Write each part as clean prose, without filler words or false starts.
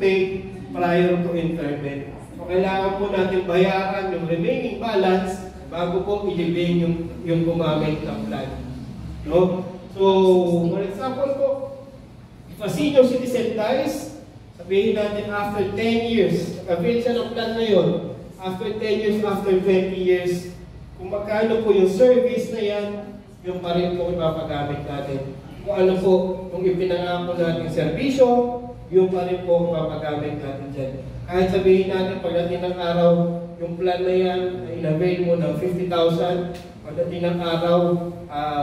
pay prior to interment. So, kailangan po natin bayaran yung remaining balance bago po ilibing yung gumamit ng plan. No? So, for example po, if a senior citizen dies, sabihin natin after 10 years, nag-avail siya ng plan na yun, after 10 years, after 20 years, kung magkano po yung service na yan, yung pa rin po ipapagamit natin. Kung ano po, kung ipinangako natin serbisyo, yung pa rin po ipapagamit natin dyan. Kahit sabihin natin, pagdating ng araw, yung plan na yan, in-avail mo ng 50,000, pagdating ng araw,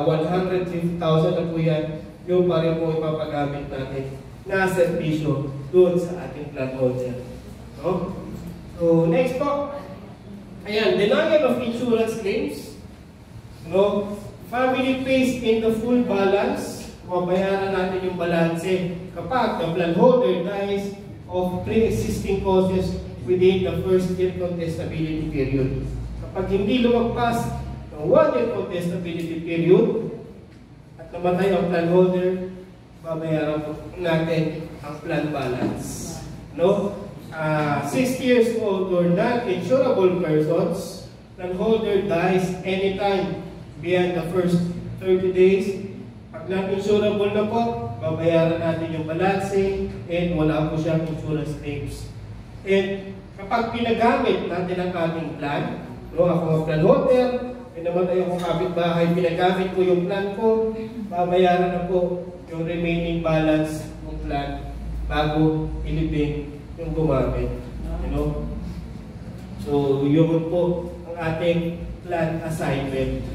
150,000 na po yan, yung pa rin po ipapagamit natin na serbisyo doon sa ating plan holder. No? So, next po, ayan, denial of insurance claims. No? Family pays in the full balance, mabayaran natin yung balanse kapag the plan holder dies of pre-existing causes within the first year contestability period. Kapag hindi lumagpas ng 1 year contestability period at namatay ang plan holder, babayaran po natin ang plan balance. No? 6 years old or non-insurable persons, plan holder dies anytime beyond the first 30 days. Pag non-insurable na po, babayaran natin yung balancing and wala po siyang insurance claims. And kapag pinagamit natin ang ating plan, no, ako ang plan holder, may namatay akong kapitbahay, pinagamit ko yung plan ko, babayaran na po yung remaining balance ng plan bago ilibing yung gumamit. You know? So, yun po ang ating plan assignment.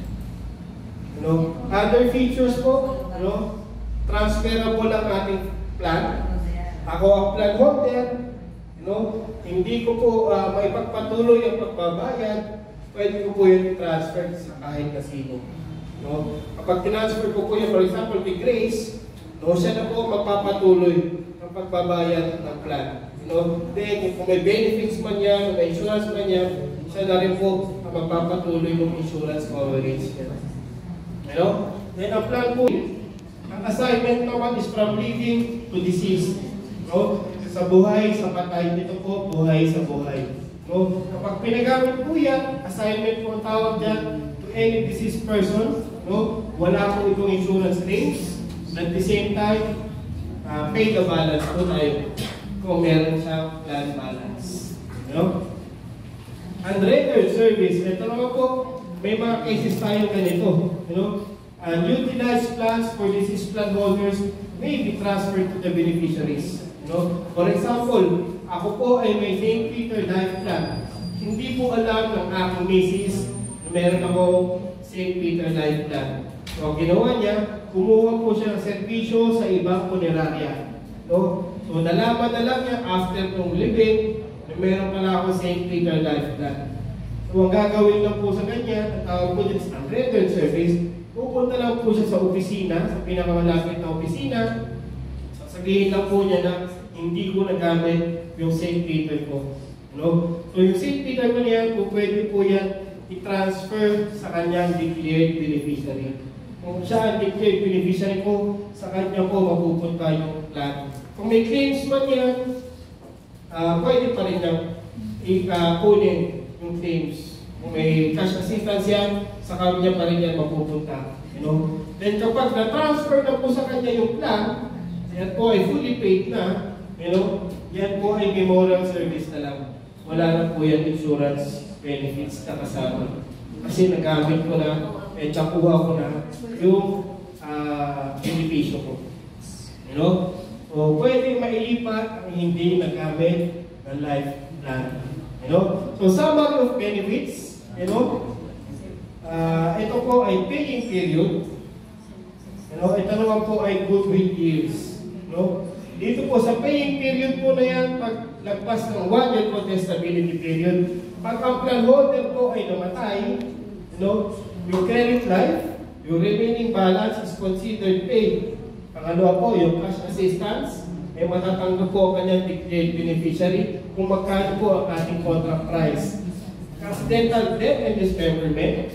You know? Other features po, you know? Transferable ang ating plan. Ako ang plan holder, you know? Hindi ko po maipagpatuloy ang pagbabayad, pwede ko po yung transfer sa kahit na sino. No? Kapag transfer ko po yung, for example, kay Grace, no, siya na po magpapatuloy ng pagbabayad ng plan. No? Then, kung may benefits man yan, may insurance man yan, siya na rin po ang magpapatuloy ng insurance coverage niya. You know? Then, ang plan po, ang assignment naman is from living to deceased. No? Sa buhay, sa patay, dito po, buhay sa buhay. No? Kapag pinagamit po yan, assignment po ang tawag dyan to any deceased person, no? Wala po itong insurance claims. At the same time, pay the balance po tayo kung meron siyang plan balance. No? Unrendered service, ito naman po, may mga cases tayo ganito. You know? Unutilized plans for deceased plan holders may be transferred to the beneficiaries. No? For example, ako po ay may St. Peter Life Plan. Hindi po alam ng aking misis na meron ako St. Peter Life Plan. So, ginawa niya, kumuha po siya ng serbisyo sa ibang punerarya. No? So, nalaman na lang niya after nung living na meron pala ako St. Peter Life Plan. So, ang gagawin lang po sa kanya, at tawag po dyan sa unrendered service, pupunta lang po siya sa opisina, sa pinakamalapit na opisina. Sasabihin lang po niya na hindi ko nagamit yung St. Peter ko. No? So yung St. Peter ko niya, kung pwede po yan i-transfer sa kanyang declared beneficiary. Kung siya ang declared beneficiary ko, sa kanya po mapupunta yung plan. Kung may claims man yan, pwede pa rin niyang kunin yung claims. Kung may cash assistance yan, sa kanya pa rin yan mapupunta. You know? Then kapag na-transfer na po sa kanya yung plan, yan po ay fully paid na, you know, yan po ay memorial service na lang. Wala na po yan insurance benefits na kasama. Kasi nagamit ko na, nakuha ko na yung benepisyo ko. You know? So, pwede mailipat ang hindi nagamit ng life plan. You know? So, summary of benefits, you know, ito po ay paying period. You know, ito naman po ay goodwill years. No? Dito po sa paying period po na yan, pag lagpas ng 1 year contestability period, pag ang plan holder po ay namatay, no, yung credit life, yung remaining balance is considered paid. Pangalawa po, yung cash assistance, may matatanggap po ang kanyang declared beneficiary kung magkano po ang ating contract price. Accidental death and dismemberment,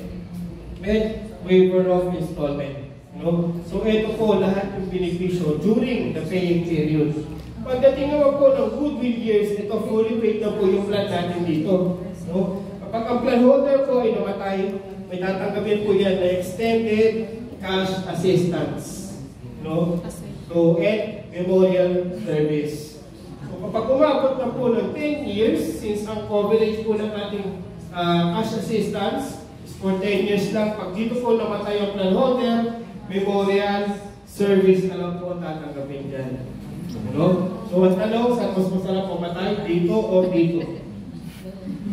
and waiver of installment. No? So ito po lahat yung benepisyo during the paying period. Pagdating naman po ng goodwill years, ito fully paid na po yung plan natin dito. No? Kapag ang plan holder po ay namatay, may tatanggapin po yan na extended cash assistance. No? So, and memorial service. So, kapag umabot na po ng 10 years, since ang coverage po ng ating cash assistance is for 10 years lang, pag dito po namatay ang plan holder, memorial service na lang po ang tatanggapin dyan. No? So, ang tanong, saan mas masarap pumatay? Dito o dito?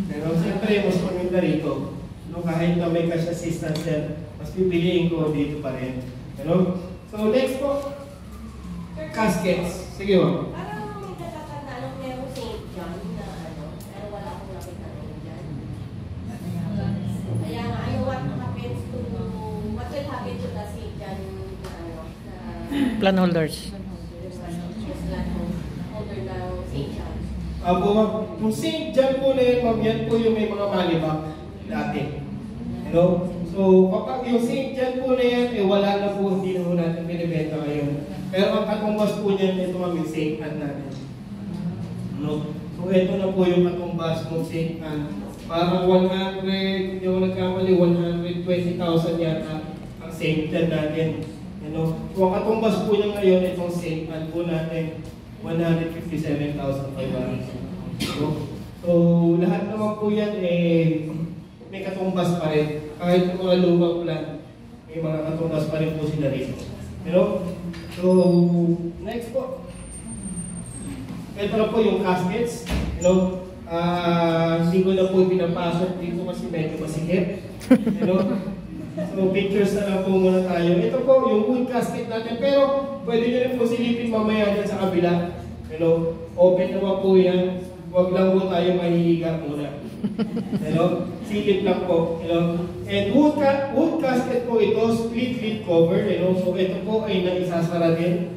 Pero siyempre, mas maganda rito. No? Kahit na may cash assistance yan, mas pipiliin ko dito pa rin. No? So, next po, caskets. Sige mo. Parang may natatandaan ng merong St. John na pero wala akong nakita ngayon dyan. Kaya nga, what happens to, what will happen to the St. John na Plan holders. holder ng St. John? Kung St. John po na yun, ma'am, yan po yung may mga malibak dati. So, kapag yung St. John po na yan, wala na po, hindi na po natin binibenta ngayon. Pero ang katumbas po niyan, ito ma'am, yung St. Anne natin. So, ito na po yung katumbas ng St. Anne. Parang 100, hindi ako nagkamali, 120,000 yata ang St. John natin. So, ang katumbas po niya ngayon, itong St. Anne po natin, 157,500. So, lahat naman po yan, may katumbas pa rin. Kahit yung mga lumang plan, may mga katumbas pa rin po sila rito. So, next po. Ito na po yung caskets. Hindi ko na po pinapasok dito kasi medyo masikip. So, pictures na lang po muna tayo. Ito po yung wood casket natin. Pero, pwede nyo rin po silipin mamaya dyan sa kabila. Open naman po yan. Huwag lang po tayo mahihiga muna. Silip lang po. And wood casket po ito, split lid cover. So, ito po ay naisasara din.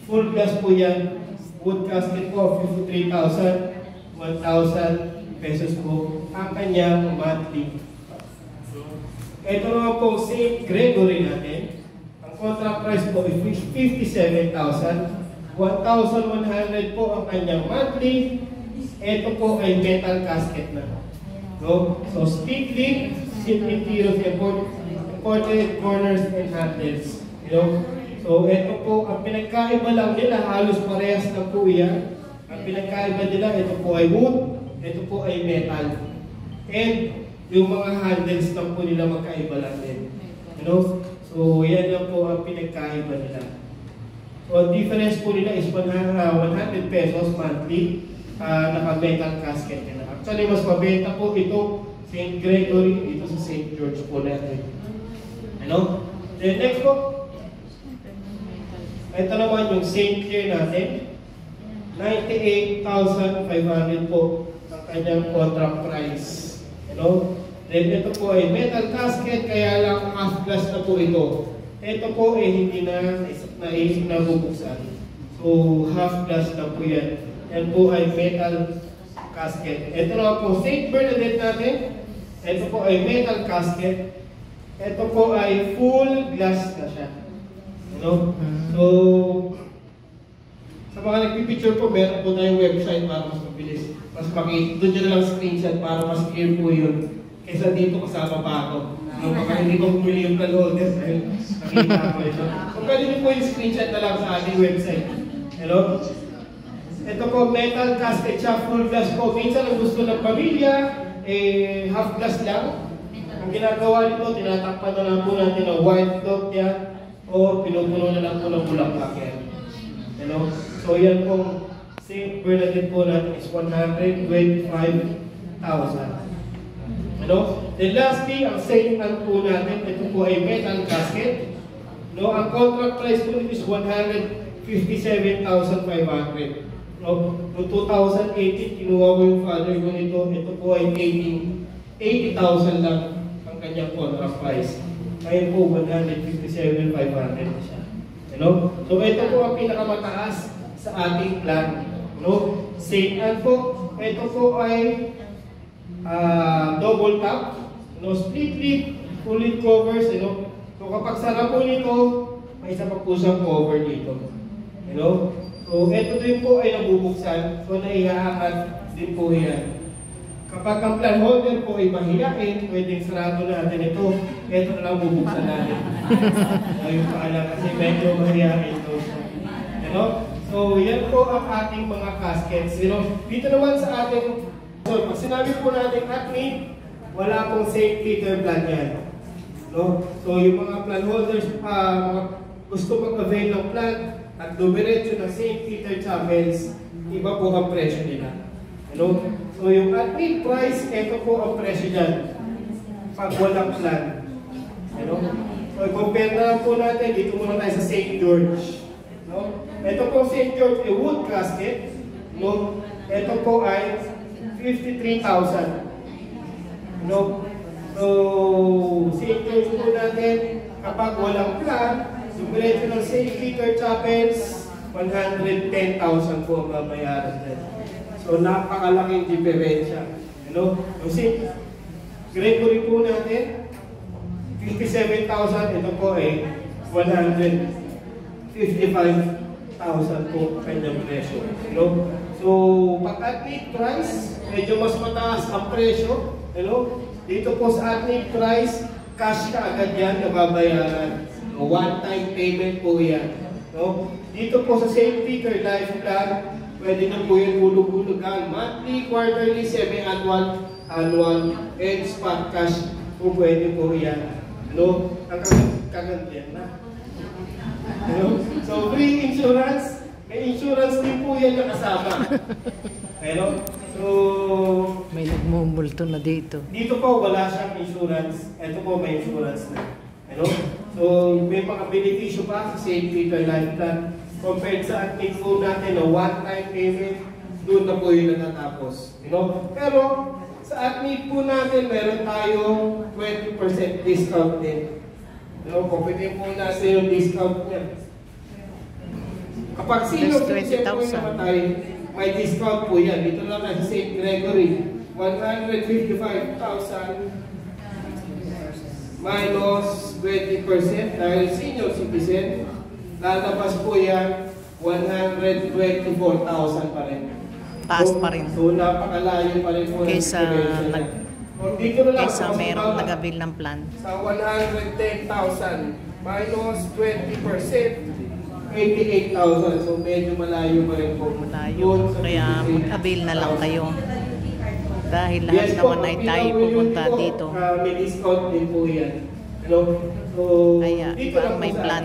Full glass po yan. Wood casket po, 53,000, 1,000 pesos po. Ang kanyang monthly. Ito naman po, St. Gregory natin. Ang contract price po is 57,000. 1,100 po ang kanyang monthly. Ito po ay metal casket na. So split lid, seat interiors, imported corners and handles. So ito po, ang pinagkaiba lang nila, halos parehas na po yan. Ang pinagkaiba nila, ito po ay wood, ito po ay metal. And yung mga handles lang po nila magkaiba lang din. So yan lang po ang pinagkaiba nila. So ang difference po nila is 100 pesos monthly. Naka-metal casket nila. Actually, mas mabenta po ito St. Gregory, ito sa St. George po natin. Then next po, ito naman yung St. Clair natin. 98,500 po ang kanyang contract price. Then ito po ay metal casket, kaya lang half glass na po ito. Ito po ay hindi na nabubuksan. So half glass na po yan. Yan po ay metal casket. Ito na po, St. Bernadette natin. Ito po ay metal casket. Ito po ay full glass na siya. So, sa mga nagpipicture po, meron po tayong website para mas mabilis. Mas makita. Doon nyo na lang screenshot para mas clear po yun. Kaysa dito kasama pa ako. Baka hindi ko bumili yung kalholders. Nakita ko ito. So, pwede nyo po yung screenshot na lang sa ating website. Ito po, metal casket siya, full glass po. Minsan ang gusto ng pamilya, half glass lang. Ang ginagawa nito, tinatakpan na lang po natin ng white dot yan o pinupuno na lang po ng bulaklak yan. So yan po, St. Bernadette po natin is 125,000. Then lastly, ang St. Anne po natin, ito po ay metal casket. Ang contract price po nito is 157,500. Noong 2018, kinuha ko yung father ko nito. Ito po ay 80,000 lang ang kanyang contract price. Ngayon po, 157,500 na siya. So ito po ang pinakamataas sa ating plan. St. Anne po, ito po ay double top, split lid, full lid covers. So kapag sara po nito, may isa pa po siyang cover dito. So, ito din po ay nabubuksan. So, naihaangat din po yan. Kapag ang plan holder po ay mahiyain, pwedeng sarado natin ito. Ito na lang bubuksan natin. Ayun pala kasi medyo mahiyain ito. You know? So, yan po ang ating mga caskets. You know? Dito naman sa ating, so, pag sinabi po natin admin, wala pong St. Peter plan yan. No? So, yung mga plan holders, gusto mag-avail ng plan at dumiretso ng St. Peter Chapels, iba po ang presyo nila. You know? So, yung admin price, ito po ang presyo dyan. Pag walang plan. You know? So, compare na po natin, dito muna tayo sa St. George. No? Ito po St. George, a wood casket. No? Ito po ay 53,000. No? So, St. George po natin, kapag walang plan, dumiretso ng St. Peter Chapels, 110,000 po ang babayaran din. So, napakalaking diferensya. You know? Yung St. Gregory po natin, 57,000. Ito po ay 155,000 po kanyang presyo. You know? So, pag-admit price, medyo mas mataas ang presyo. You know? Dito po sa admit price, cash ka agad yan na babayaran. One-time payment po yan. No? Dito po sa St. Peter Life Plan, pwede na po yung hulog-hulugan. Monthly, quarterly, semi-annual, annual, and spot cash po pwede po yan. No? Ang kagandiyan na. No? So, free insurance, may insurance din po yan na kasama. Pero, so, may nagmumulto na dito. Dito po wala siyang insurance. Ito po may insurance na. Ano? So, may mga benepisyo pa sa St. Peter Life Plan. Compared sa admin po natin na one-time payment, doon na po yung natatapos. You know? Pero, sa admin po natin, meron tayong 20% discount din. You know, pwede po natin yung discount niya. Kapag sino po siya po yung namatay, may discount po yan. Dito lang na sa St. Gregory. 155,000 minus 20% dahil senior citizen. Lalabas po yan, 124,000 pa rin. Taas pa rin. So, napakalayo pa rin po. Kaysa merong nag-avail ng plan. Sa 110,000 minus 20%, 88,000. So, medyo malayo pa rin po. Malayo. Kaya mag-avail na lang kayo. Dahil lahat naman ay tayo pupunta dito. May discount din po yan. Hello? So, kaya iba ang may plan.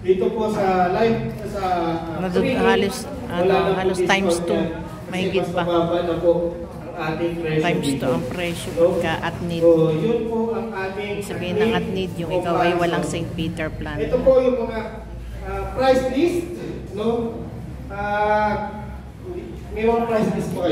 Dito po sa live, sa halos times 2. Mahigit pa. Times 2 ang presyo ka-at-need. So, yun po ang ating sabihin ng at-need, yung ikaw ay walang St. Peter plan. Ito po yung mga price list. No? May mga price list po kayo.